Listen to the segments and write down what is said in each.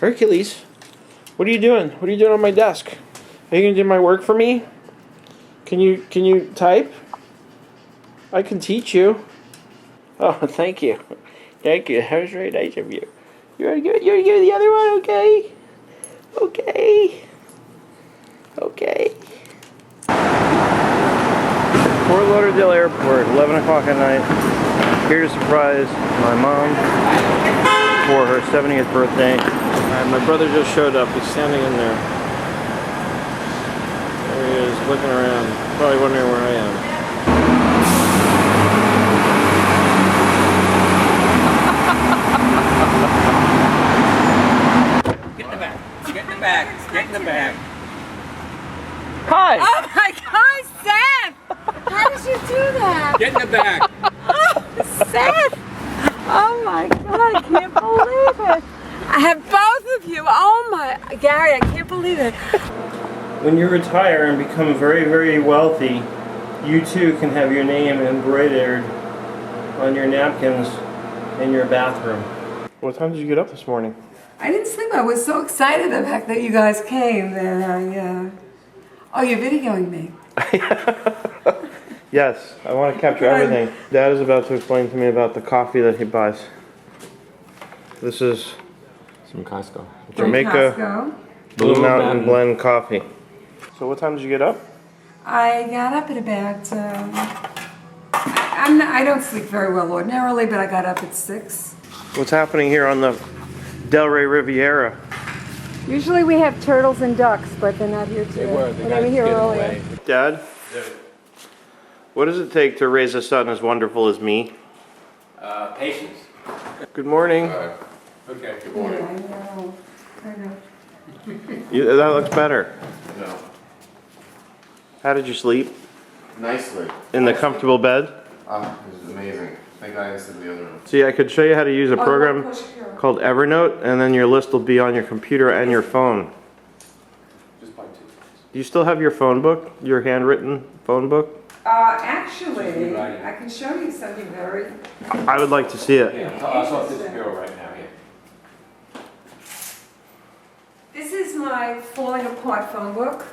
Hercules, what are you doing? What are you doing on my desk? Are you gonna do my work for me? Can you type? I can teach you. Oh, thank you. Thank you. That was very nice of you. You want to give the other one? Okay. Okay. Okay. Fort Lauderdale Airport, 11 o'clock at night. Here to surprise my mom for her 70th birthday. My brother just showed up. He's standing in there. There he is, looking around. Probably wondering where I am. Get in the back. Get in the back. Get in the back. Hi! Oh my God, Seth! How did you do that? Get in the back. Oh, Seth! Oh my God, I can't believe it. I have both of you. Oh my, Gary, I can't believe it. When you retire and become very, very wealthy, you too can have your name embroidered on your napkins in your bathroom. What time did you get up this morning? I didn't sleep. I was so excited the fact that you guys came that I, oh, you're videoing me. Yes, I want to capture everything. Dad is about to explain to me about the coffee that he buys. This is From Costco. Jamaica Costco. Blue Mountain Blend coffee. So what time did you get up? I got up at about, I don't sleep very well ordinarily, but I got up at 6. What's happening here on the Delray Riviera? Usually we have turtles and ducks, but they're not here today. They were. They were here earlier. Dad, what does it take to raise a son as wonderful as me? Patience. Good morning. Okay, good Yeah, morning. I know. That looks better. No. How did you sleep? Nicely. In the comfortable bed? This is amazing. Thank God I said the other one. See, I could show you how to use a program push here. called Evernote, and then your list will be on your computer and your phone. Just buy 2. Do you still have your phone book? Your handwritten phone book? Actually, I can show you something very... I would like to see it. Yeah, I'll start this bureau right now. Yeah. This is my falling apart phone book,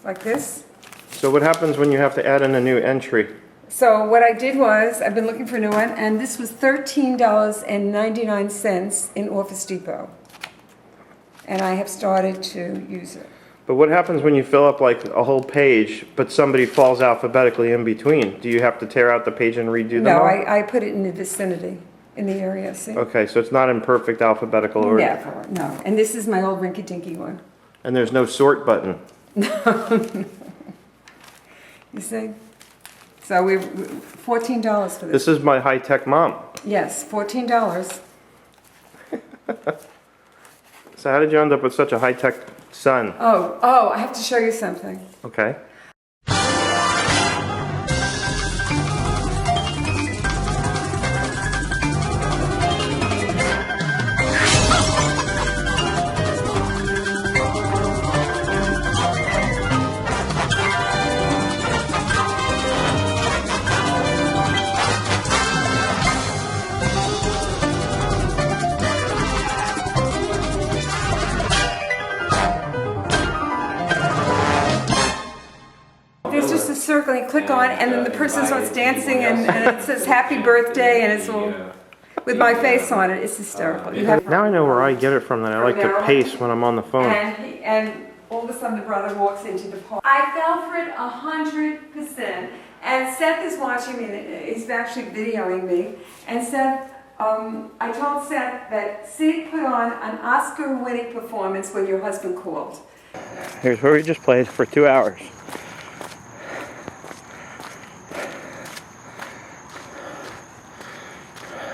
like this. So what happens when you have to add in a new entry? So what I did was, I've been looking for a new one, and this was $13.99 in Office Depot. And I have started to use it. But what happens when you fill up like a whole page, but somebody falls alphabetically in between? Do you have to tear out the page and redo them No, all? I put it in the vicinity, in the area, see? Okay, so it's not in perfect alphabetical order. Never, no. And this is my old rinky-dinky one. And there's no sort button. You see? So we $14 for this. This is my high-tech mom. Yes, $14. So how did you end up with such a high-tech son? Oh, I have to show you something. Okay. There's just a circle you click on, and then the person starts dancing, and it says happy birthday, and it's all with my face on it. It's hysterical. You have Now I know where I get it from that I like to pace when I'm on the phone. and all of a sudden the brother walks into the park. I fell for it 100%. And Seth is watching me, he's actually videoing me. And Seth, I told Seth that Sid put on an Oscar-winning performance when your husband called. Here's where we just played for 2 hours.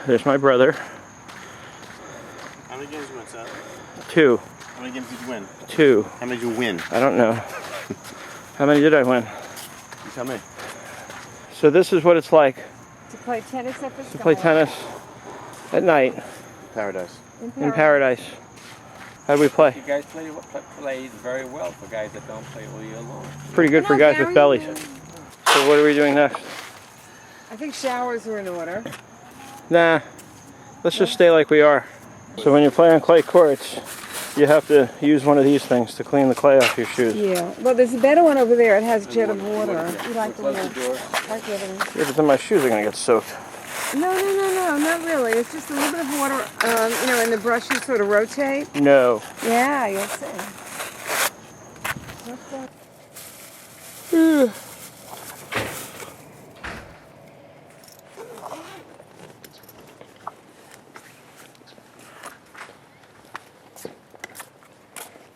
There's my brother. How many games did you win, Seth? 2. How many games did you win? 2. How many did you win? I don't know. How many did I win? You tell me. So this is what it's like To play tennis at the to play tennis at night Paradise. in paradise. How do we play? You guys played very well for guys that don't play all year long. Pretty good for guys with bellies. So what are we doing next? I think showers are in order. Nah, let's just stay like we are. So when you play on clay courts, you have to use one of these things to clean the clay off your shoes. Yeah. Well, there's a better one over there. It has a jet of water. You like the one? Like it. Yeah, but then my shoes are going to get soaked. No, not really. It's just a little bit of water, and the brushes sort of rotate. No. Yeah, you'll see.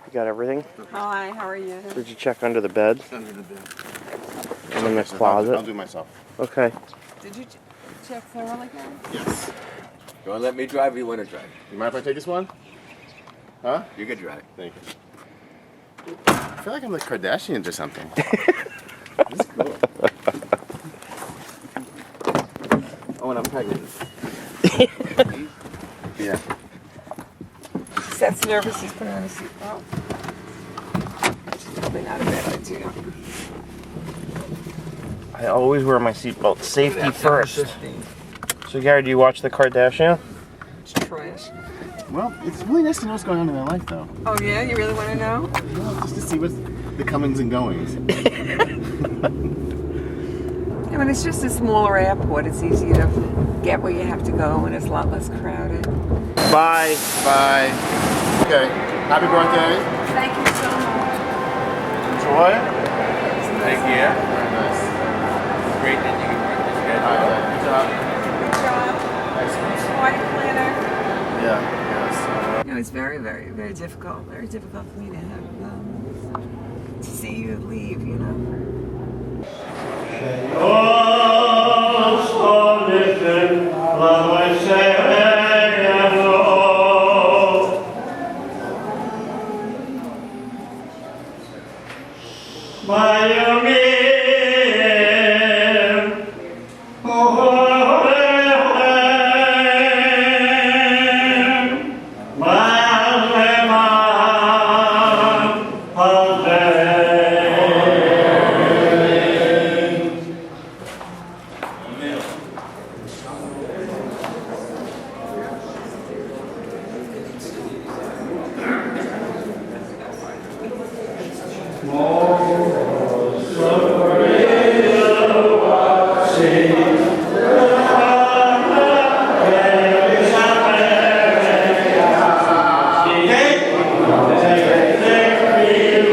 You got everything? Hi, how are you? Did you check under the bed? Under the bed. And in the I'll closet? do it myself. Okay. Did you check thoroughly, guys? Yes. You want to let me drive or you want to drive? You mind if I take this one? Huh? You can drive. Thank you. I feel like I'm like Kardashians or something. This is cool. Oh, and I'm pregnant. Yeah. Seth's nervous. He's putting on a seatbelt. Which is probably not a bad idea. I always wear my seatbelt. Safety first. So Gary, do you watch the Kardashians? It's trash. Well, it's really nice to know what's going on in their life, though. Oh yeah, you really want to know? Well, just to see what's the comings and goings. I mean, it's just a smaller airport. It's easier to get where you have to go, and it's a lot less crowded. Bye. Bye. Okay. Happy birthday. Thank you so much. Enjoy. Thank you. Very nice. Great that you can work this All schedule. right, good job. Good job. Excellent. Party planner. Yeah. Yes. You know, it's very, very, very difficult. Very difficult for me to have to see you leave. You know.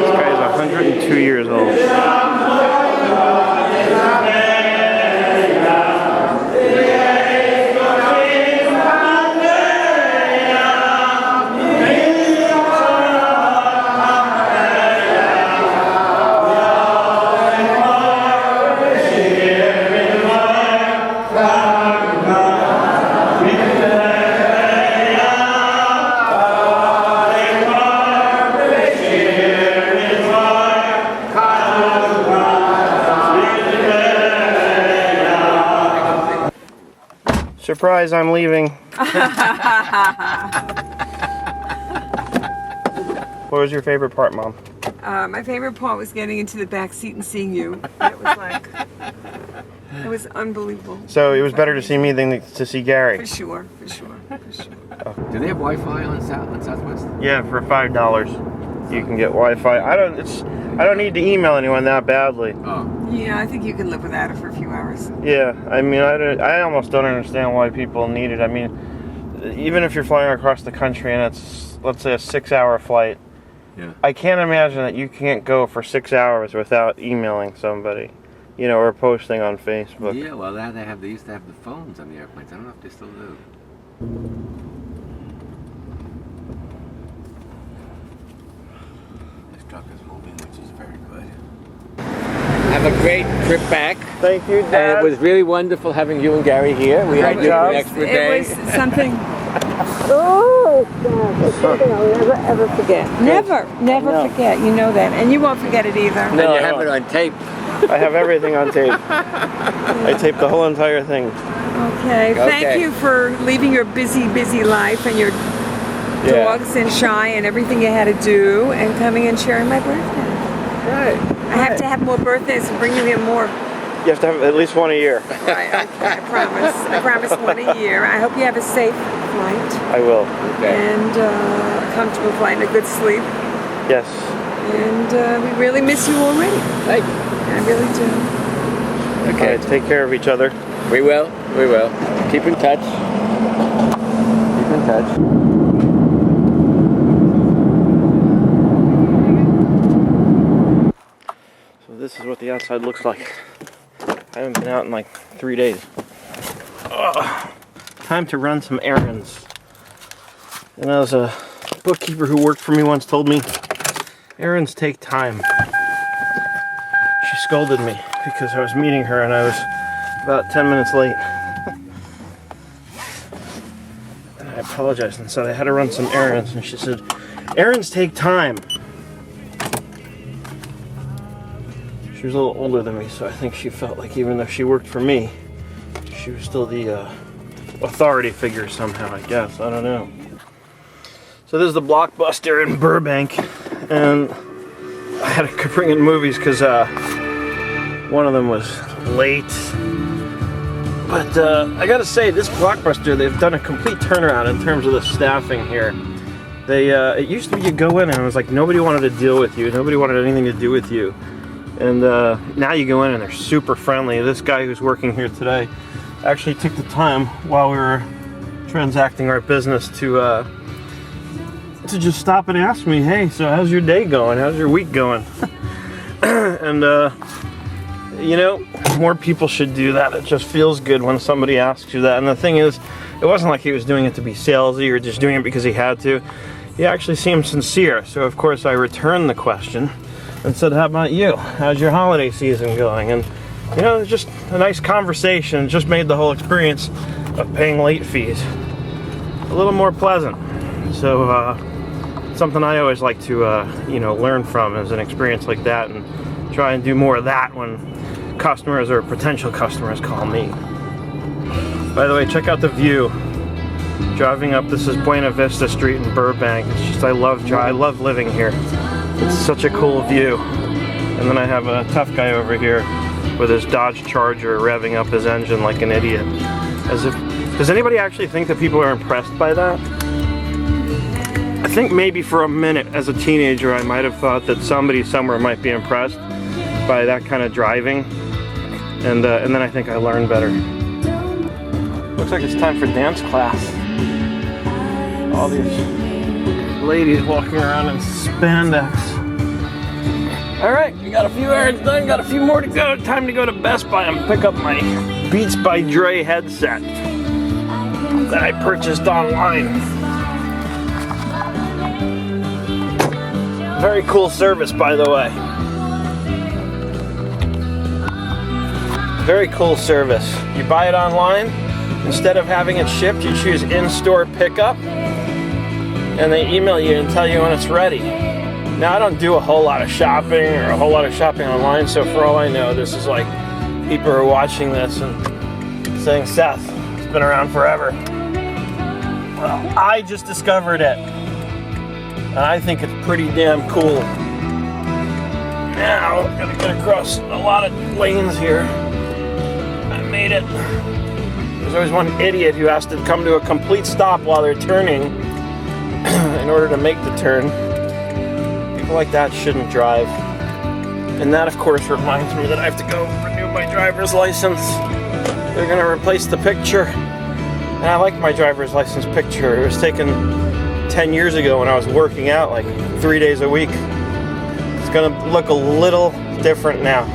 This guy is 102 years old. Surprise, I'm leaving. What was your favorite part, Mom? My favorite part was getting into the back seat and seeing you. It was like, it was unbelievable. So it was better to see me than to see Gary. For sure, for sure, for sure. Do they have Wi-Fi on Southwest? Yeah, for $5 you can get Wi-Fi. I don't need to email anyone that badly. Oh. Yeah, I think you can live without it for a few hours. Yeah, I mean, I almost don't understand why people need it. I mean, even if you're flying across the country and it's, let's say, a 6-hour flight, Yeah. I can't imagine that you can't go for 6 hours without emailing somebody, you know, or posting on Facebook. Yeah, well, they used to have the phones on the airplanes. I don't know if they still do. This truck is moving, which is very good. Have a great trip back. Thank you, And Dad. it was really wonderful having you and Gary here. We had Great you job. an extra day. It was something. Oh, God, it's something I'll never ever forget. Never forget. You know that, and you won't forget it either. And No, you I have it won't. on tape. I have everything on tape. I taped the whole entire thing. Okay. Thank Okay. you for leaving your busy, busy life and your Yeah. dogs and Shy and everything you had to do, and coming and sharing my birthday. Right. I have to have more birthdays and bring you in more. You have to have at least one a year. Right, I promise. I promise one a year. I hope you have a safe flight. I will. Okay. And a comfortable flight and a good sleep. Yes. And we really miss you already. Thank you. I really do. Okay. All right, take care of each other. We will. We will. Keep in touch. Keep in touch. So this is what the outside looks like. I haven't been out in like 3 days. Ugh. Time to run some errands. And as a bookkeeper who worked for me once told me, errands take time. She scolded me because I was meeting her and I was about 10 minutes late. And I apologized and said I had to run some errands, and she said, errands take time. She was a little older than me, so I think she felt like even though she worked for me, she was still the authority figure somehow, I guess. I don't know. So this is the Blockbuster in Burbank, and I had to bring in movies because one of them was late. But I gotta say, this Blockbuster, they've done a complete turnaround in terms of the staffing here. It used to be you go in and it was like nobody wanted to deal with you, nobody wanted anything to do with you. And now you go in and they're super friendly. This guy who's working here today actually took the time while we were transacting our business to just stop and ask me, hey, so how's your day going? How's your week going? And you know, more people should do that. It just feels good when somebody asks you that. And the thing is, it wasn't like he was doing it to be salesy or just doing it because he had to. He actually seemed sincere. So of course I returned the question and said, how about you? How's your holiday season going? And you know, it was just a nice conversation. It just made the whole experience of paying late fees a little more pleasant. So something I always like to you know, learn from is an experience like that, and try and do more of that when customers or potential customers call me. By the way, check out the view. Driving up, this is Buena Vista Street in Burbank. It's just, I love living here. It's such a cool view. And then I have a tough guy over here with his Dodge Charger revving up his engine like an idiot. As if, does anybody actually think that people are impressed by that? I think maybe for a minute as a teenager I might have thought that somebody somewhere might be impressed by that kind of driving. And then I think I learned better. Looks like it's time for dance class. All these ladies walking around in spandex. Alright, we got a few errands done, got a few more to go. Time to go to Best Buy and pick up my Beats by Dre headset that I purchased online. Very cool service, by the way. Very cool service. You buy it online, instead of having it shipped, you choose in-store pickup, and they email you and tell you when it's ready. Now, I don't do a whole lot of shopping or a whole lot of shopping online, so for all I know, this is like people are watching this and saying, Seth, it's been around forever. Well, I just discovered it, and I think it's pretty damn cool. Now, gotta get across a lot of lanes here. I made it. There's always one idiot who has to come to a complete stop while they're turning in order to make the turn. People like that shouldn't drive. And that, of course, reminds me that I have to go renew my driver's license. They're gonna replace the picture. And I like my driver's license picture. It was taken 10 years ago when I was working out like 3 days a week. It's gonna look a little different now.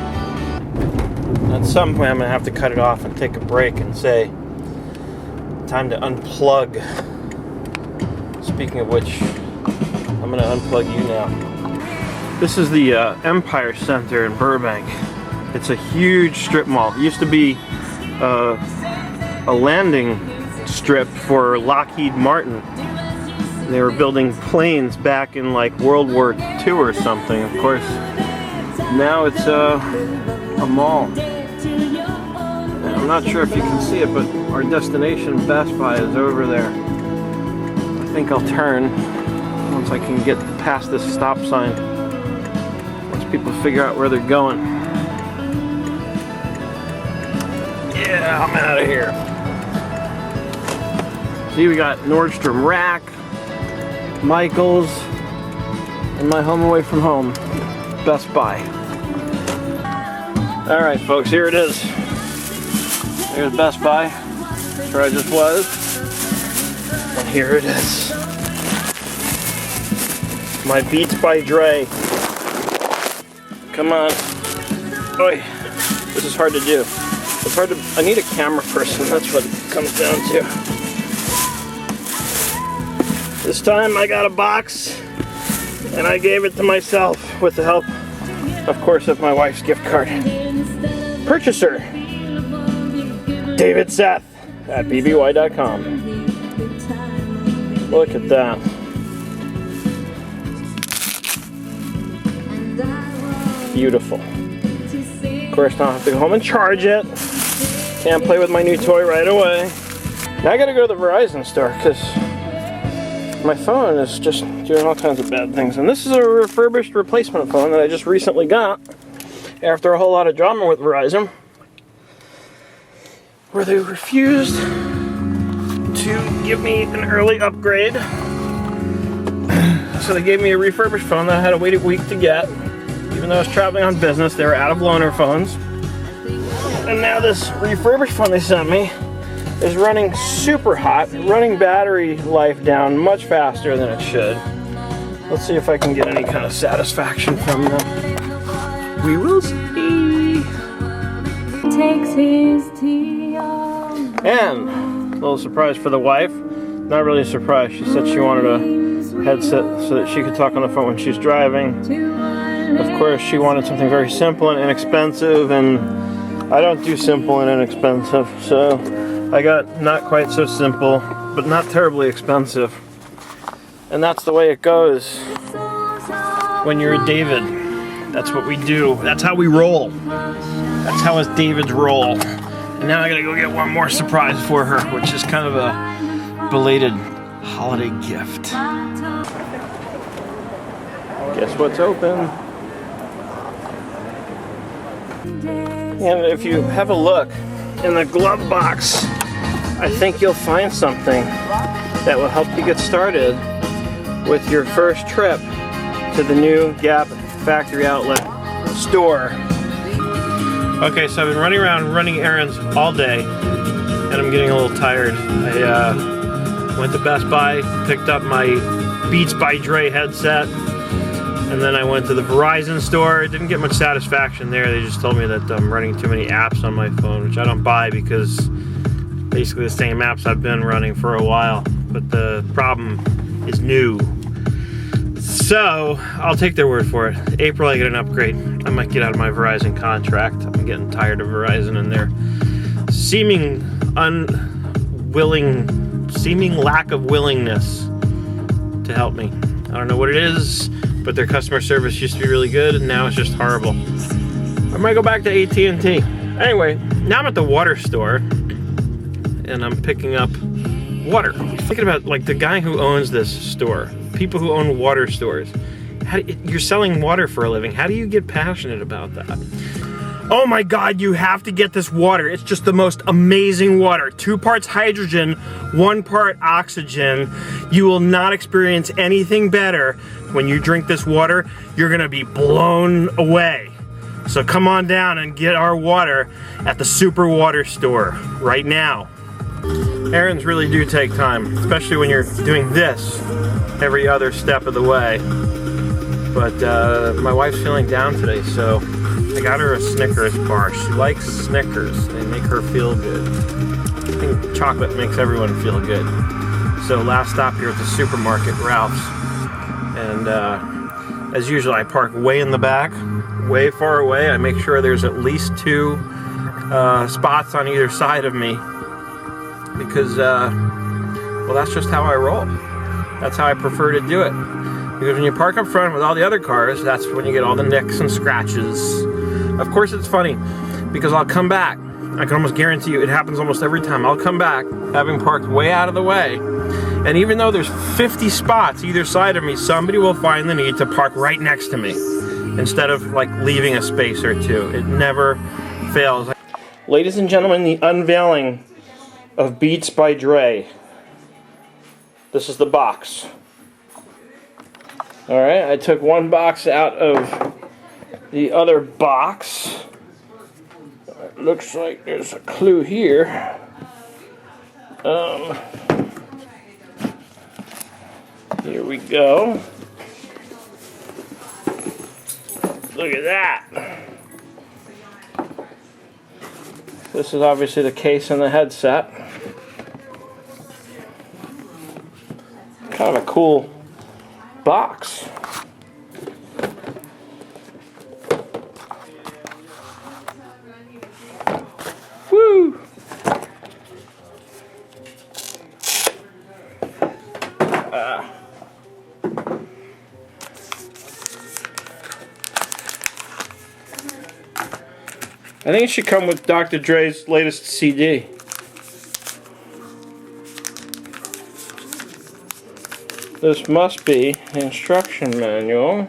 At some point I'm gonna have to cut it off and take a break and say, time to unplug. Speaking of which, I'm gonna unplug you now. This is the Empire Center in Burbank. It's a huge strip mall. It used to be a landing strip for Lockheed Martin. They were building planes back in like World War II or something. Of course, now it's a mall. I'm not sure if you can see it, but our destination, Best Buy, is over there. I think I'll turn once I can get past this stop sign. Once people figure out where they're going. Yeah, I'm out of here. See, we got Nordstrom Rack, Michaels, and my home away from home, Best Buy. Alright folks, here it is. There's Best Buy. That's where I just was. And here it is. My Beats by Dre. Come on. Oy. This is hard to do. It's hard to, I need a camera person, that's what it comes down to. This time I got a box and I gave it to myself with the help, of course, of my wife's gift card. Purchaser, David Seth at bby.com. Look at that. Beautiful. Of course, now I have to go home and charge it. Can't play with my new toy right away. Now I gotta go to the Verizon store because my phone is just doing all kinds of bad things. And this is a refurbished replacement phone that I just recently got after a whole lot of drama with Verizon, where they refused to give me an early upgrade. So they gave me a refurbished phone that I had to wait a week to get. Even though I was traveling on business, they were out of loaner phones. And now this refurbished phone they sent me is running super hot, running battery life down much faster than it should. Let's see if I can get any kind of satisfaction from them. We will see. Takes his tea on. And a little surprise for the wife. Not really a surprise. She said she wanted a headset so that she could talk on the phone when she's driving. Of course, she wanted something very simple and inexpensive, and I don't do simple and inexpensive, so I got not quite so simple, but not terribly expensive. And that's the way it goes when you're a David. That's what we do. That's how we roll. That's how us Davids roll. And now I gotta go get one more surprise for her, which is kind of a belated holiday gift. Guess what's open? And if you have a look in the glove box, I think you'll find something that will help you get started with your first trip to the new Gap factory outlet store. Okay, so I've been running around running errands all day and I'm getting a little tired. I went to Best Buy, picked up my Beats by Dre headset, and then I went to the Verizon store. Didn't get much satisfaction there. They just told me that I'm running too many apps on my phone, which I don't buy because basically the same apps I've been running for a while. But the problem is new. So I'll take their word for it. April I get an upgrade. I might get out of my Verizon contract. I'm getting tired of Verizon and their seeming lack of willingness to help me. I don't know what it is, but their customer service used to be really good and now it's just horrible. I might go back to AT&T. Anyway, now I'm at the water store and I'm picking up water. I'm thinking about like the guy who owns this store, people who own water stores. You're selling water for a living. How do you get passionate about that? Oh my God, you have to get this water. It's just the most amazing water. 2 parts hydrogen, 1 part oxygen. You will not experience anything better. When you drink this water, you're gonna be blown away. So come on down and get our water at the Super Water Store right now. Errands really do take time, especially when you're doing this every other step of the way. But my wife's feeling down today, so I got her a Snickers bar. She likes Snickers. They make her feel good. I think chocolate makes everyone feel good. So last stop here at the supermarket, Ralph's. And as usual, I park way in the back, way far away. I make sure there's at least 2 spots on either side of me. Because, well, that's just how I roll. That's how I prefer to do it. Because when you park up front with all the other cars, that's when you get all the nicks and scratches. Of course, it's funny, because I'll come back. I can almost guarantee you it happens almost every time. I'll come back, having parked way out of the way. And even though there's 50 spots either side of me, somebody will find the need to park right next to me instead of like leaving a space or 2. It never fails. Ladies and gentlemen, the unveiling of Beats by Dre. This is the box. Alright, I took one box out of the other box. It looks like there's a clue here. Here we go. Look at that. This is obviously the case and the headset. Kind of a cool box. Woo! I think it should come with Dr. Dre's latest CD. This must be the instruction manual.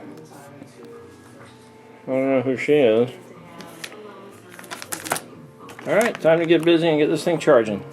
I don't know who she is. Alright, time to get busy and get this thing charging.